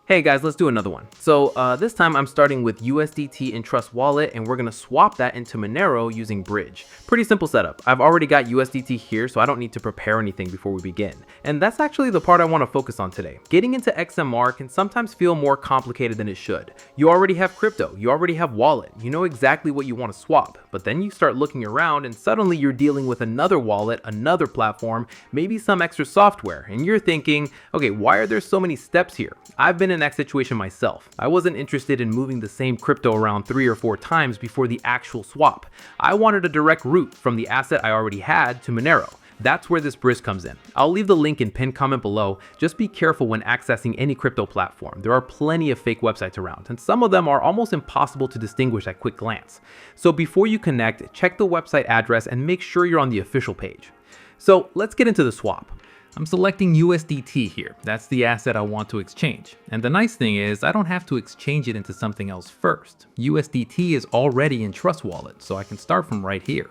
Hey guys, let's do another one. So this time I'm starting with USDT in Trust Wallet, and we're gonna swap that into Monero using Bridge. Pretty simple setup. I've already got USDT here, so I don't need to prepare anything before we begin. And that's actually the part I want to focus on today. Getting into XMR can sometimes feel more complicated than it should. You already have crypto, you already have wallet, you know exactly what you want to swap, but then you start looking around and suddenly you're dealing with another wallet, another platform, maybe some extra software, and you're thinking, okay, why are there so many steps here? I've been in that situation myself. I wasn't interested in moving the same crypto around 3 or 4 times before the actual swap. I wanted a direct route from the asset I already had to Monero. That's where this bridge comes in. I'll leave the link in pinned comment below. Just be careful when accessing any crypto platform. There are plenty of fake websites around, and some of them are almost impossible to distinguish at quick glance. So before you connect, check the website address and make sure you're on the official page. So let's get into the swap. I'm selecting USDT here. That's the asset I want to exchange. And the nice thing is I don't have to exchange it into something else first. USDT is already in Trust Wallet, so I can start from right here.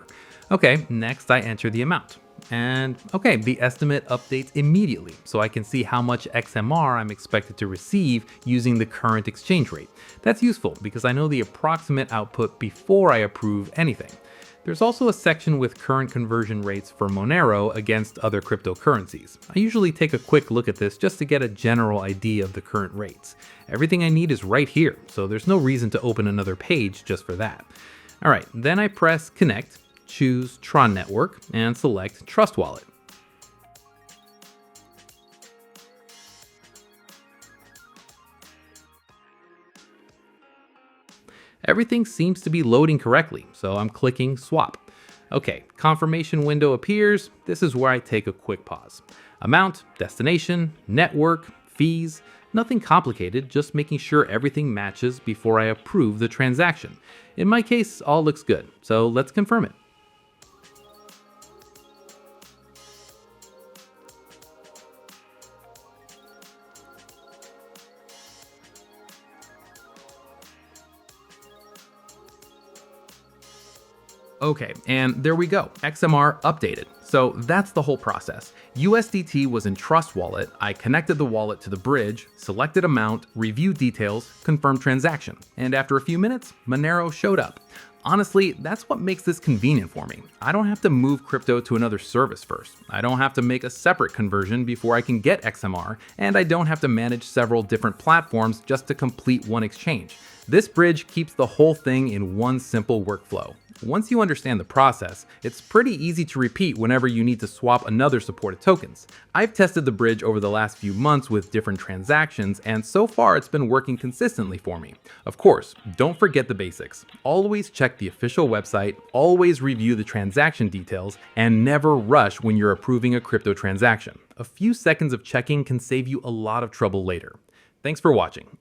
Okay, next I enter the amount. And okay, the estimate updates immediately, so I can see how much XMR I'm expected to receive using the current exchange rate. That's useful because I know the approximate output before I approve anything. There's also a section with current conversion rates for Monero against other cryptocurrencies. I usually take a quick look at this just to get a general idea of the current rates. Everything I need is right here, so there's no reason to open another page just for that. Alright, then I press Connect, choose Tron Network, and select Trust Wallet. Everything seems to be loading correctly, so I'm clicking Swap. Okay, confirmation window appears. This is where I take a quick pause. Amount, destination, network, fees, nothing complicated, just making sure everything matches before I approve the transaction. In my case, all looks good, so let's confirm it. Okay, and there we go, XMR updated. So that's the whole process. USDT was in Trust Wallet, I connected the wallet to the bridge, selected amount, reviewed details, confirmed transaction, and after a few minutes, Monero showed up. Honestly, that's what makes this convenient for me. I don't have to move crypto to another service first. I don't have to make a separate conversion before I can get XMR, and I don't have to manage several different platforms just to complete one exchange. This bridge keeps the whole thing in one simple workflow. Once you understand the process, it's pretty easy to repeat whenever you need to swap another supported tokens. I've tested the bridge over the last few months with different transactions, and so far it's been working consistently for me. Of course, don't forget the basics. Always check the official website, always review the transaction details, and never rush when you're approving a crypto transaction. A few seconds of checking can save you a lot of trouble later. Thanks for watching.